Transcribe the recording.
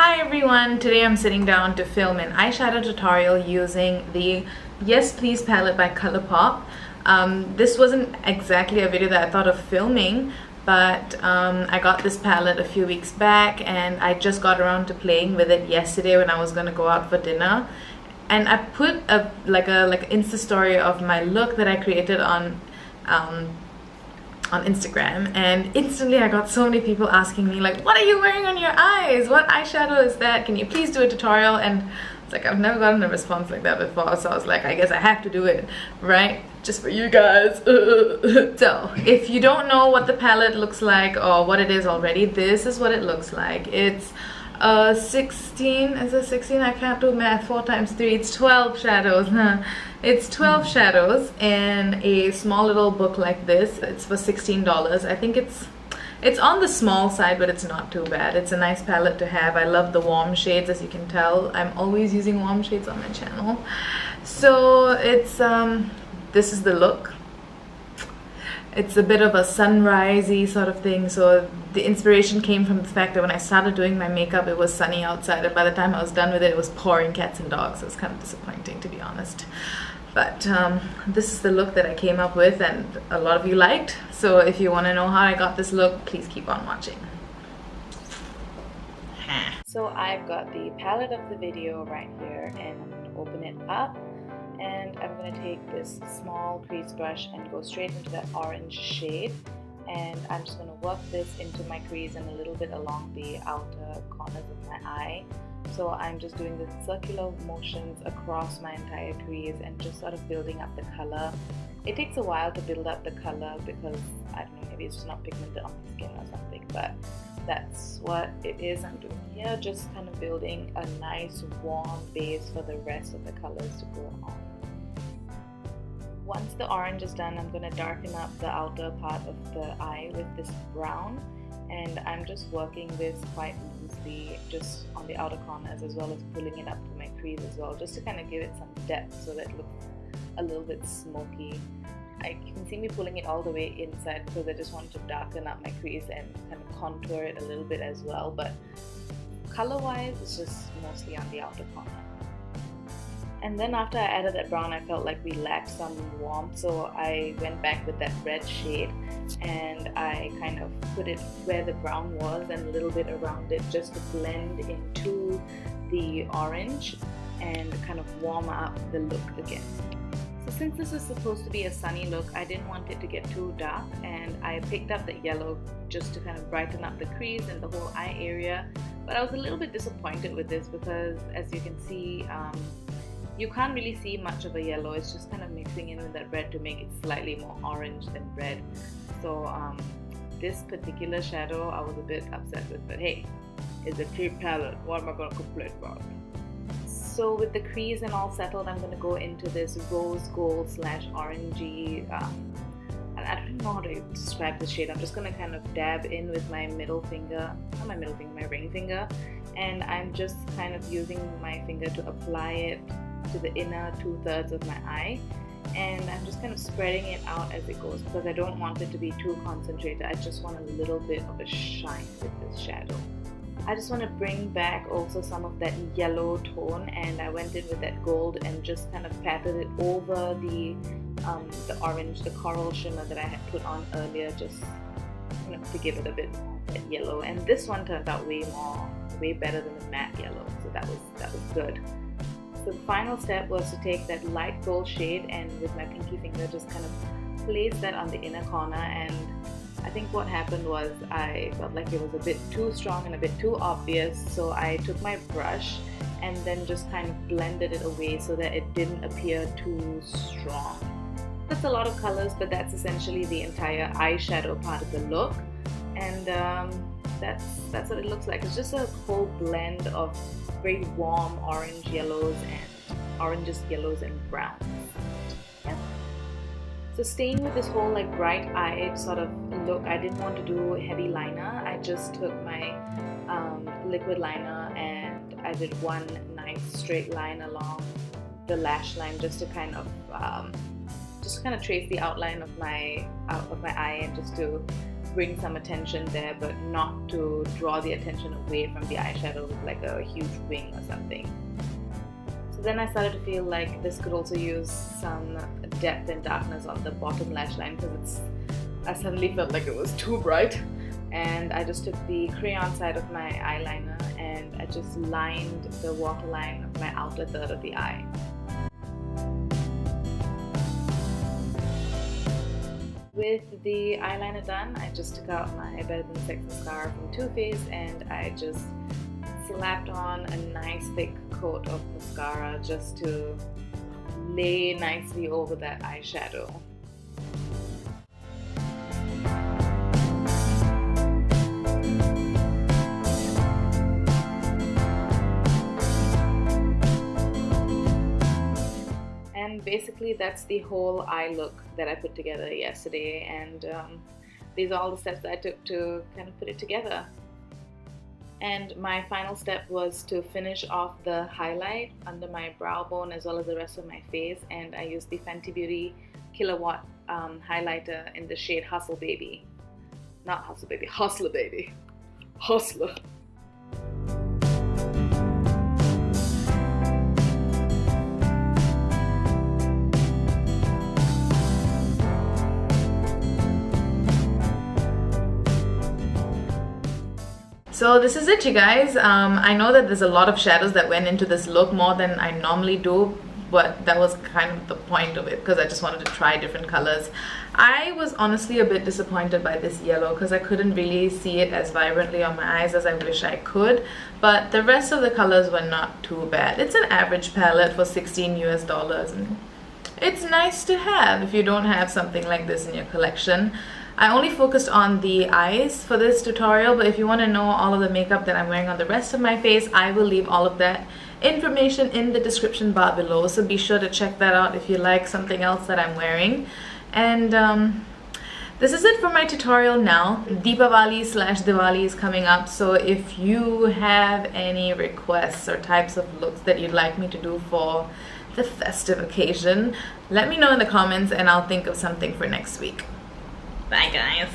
Hi everyone! Today I'm sitting down to film an eyeshadow tutorial using the Yes Please palette by Colourpop. This wasn't exactly a video that I thought of filming, but I got this palette a few weeks back and I just got around to playing with it yesterday when I was gonna go out for dinner. And I put a Insta story of my look that I created on Instagram, and instantly I got so many people asking me like, what are you wearing on your eyes? What eyeshadow is that? Can you please do a tutorial? And it's like, I've never gotten a response like that before, so I was like, I guess I have to do it, right? Just for you guys. So if you don't know what the palette looks like or what it is already, this is what it looks like. It's 16, is it 16? I can't do math. 4 times 3, it's 12 shadows. It's 12 shadows in a small little book like this. It's for $16. I think it's on the small side, but it's not too bad. It's a nice palette to have. I love the warm shades, as you can tell. I'm always using warm shades on my channel. So it's this is the look. It's a bit of a sunrisey sort of thing, so the inspiration came from the fact that when I started doing my makeup it was sunny outside, and by the time I was done with it, it was pouring cats and dogs. So it's kind of disappointing, to be honest. But this is the look that I came up with and a lot of you liked. So if you want to know how I got this look, please keep on watching. So I've got the palette of the video right here, and I'm going to open it up. And I'm going to take this small crease brush and go straight into that orange shade, and I'm just going to work this into my crease and a little bit along the outer corners of my eye. So I'm just doing the circular motions across my entire crease and just sort of building up the color. It takes a while to build up the color because, I don't know, maybe it's just not pigmented on my skin or something, but that's what it is I'm doing here, just kind of building a nice warm base for the rest of the colors to go on. Once the orange is done, I'm going to darken up the outer part of the eye with this brown, and I'm just working this quite loosely just on the outer corners, as well as pulling it up to my crease as well, just to kind of give it some depth so that it looks a little bit smoky. You can see me pulling it all the way inside because I just wanted to darken up my crease and kind of contour it a little bit as well, but color wise it's just mostly on the outer corner. And then after I added that brown, I felt like we lacked some warmth, so I went back with that red shade and I kind of put it where the brown was and a little bit around it, just to blend into the orange and kind of warm up the look again. So since this is supposed to be a sunny look, I didn't want it to get too dark, and I picked up the yellow just to kind of brighten up the crease and the whole eye area. But I was a little bit disappointed with this because, as you can see, you can't really see much of a yellow. It's just kind of mixing in with that red to make it slightly more orange than red. So this particular shadow I was a bit upset with, but hey, it's a cheap palette. What am I going to complain about? So with the crease and all settled, I'm going to go into this rose gold / orangey, I don't know how to describe this shade. I'm just going to kind of dab in with my middle finger, not my middle finger, my ring finger, and I'm just kind of using my finger to apply it to the inner 2/3 of my eye, and I'm just kind of spreading it out as it goes because I don't want it to be too concentrated. I just want a little bit of a shine with this shadow. I just want to bring back also some of that yellow tone, and I went in with that gold and just kind of patted it over the orange, the coral shimmer that I had put on earlier, just to give it a bit more of that yellow. And this one turned out way better than the matte yellow, so that was good. So the final step was to take that light gold shade and with my pinky finger just kind of place that on the inner corner, and I think what happened was I felt like it was a bit too strong and a bit too obvious, so I took my brush and then just kind of blended it away so that it didn't appear too strong. That's a lot of colors, but that's essentially the entire eyeshadow part of the look, and that's what it looks like. It's just a whole blend of very warm orange yellows and oranges, yellows, and browns. Yeah. So staying with this whole like bright-eyed sort of look, I didn't want to do heavy liner. I just took my liquid liner and I did one nice straight line along the lash line just to kind of trace the outline of my eye, and just to bring some attention there, but not to draw the attention away from the eyeshadow with like a huge wing or something. So then I started to feel like this could also use some depth and darkness on the bottom lash line, because I suddenly felt like it was too bright. And I just took the crayon side of my eyeliner and I just lined the waterline of my outer third of the eye. With the eyeliner done, I just took out my Better Than Sex mascara from Too Faced and I just slapped on a nice thick coat of mascara just to lay nicely over that eyeshadow. And basically that's the whole eye look that I put together yesterday, and these are all the steps that I took to kind of put it together. And my final step was to finish off the highlight under my brow bone as well as the rest of my face, and I used the Fenty Beauty Killawat highlighter in the shade Hustle Baby. Not Hustle Baby, Hustler Baby. Hustler. So this is it, you guys. I know that there's a lot of shadows that went into this look, more than I normally do, but that was kind of the point of it because I just wanted to try different colors. I was honestly a bit disappointed by this yellow because I couldn't really see it as vibrantly on my eyes as I wish I could, but the rest of the colors were not too bad. It's an average palette for $16 US, and it's nice to have if you don't have something like this in your collection. I only focused on the eyes for this tutorial, but if you want to know all of the makeup that I'm wearing on the rest of my face, I will leave all of that information in the description bar below, so be sure to check that out if you like something else that I'm wearing. And this is it for my tutorial now. Deepavali/Diwali is coming up, so if you have any requests or types of looks that you'd like me to do for the festive occasion, let me know in the comments and I'll think of something for next week. Bye guys.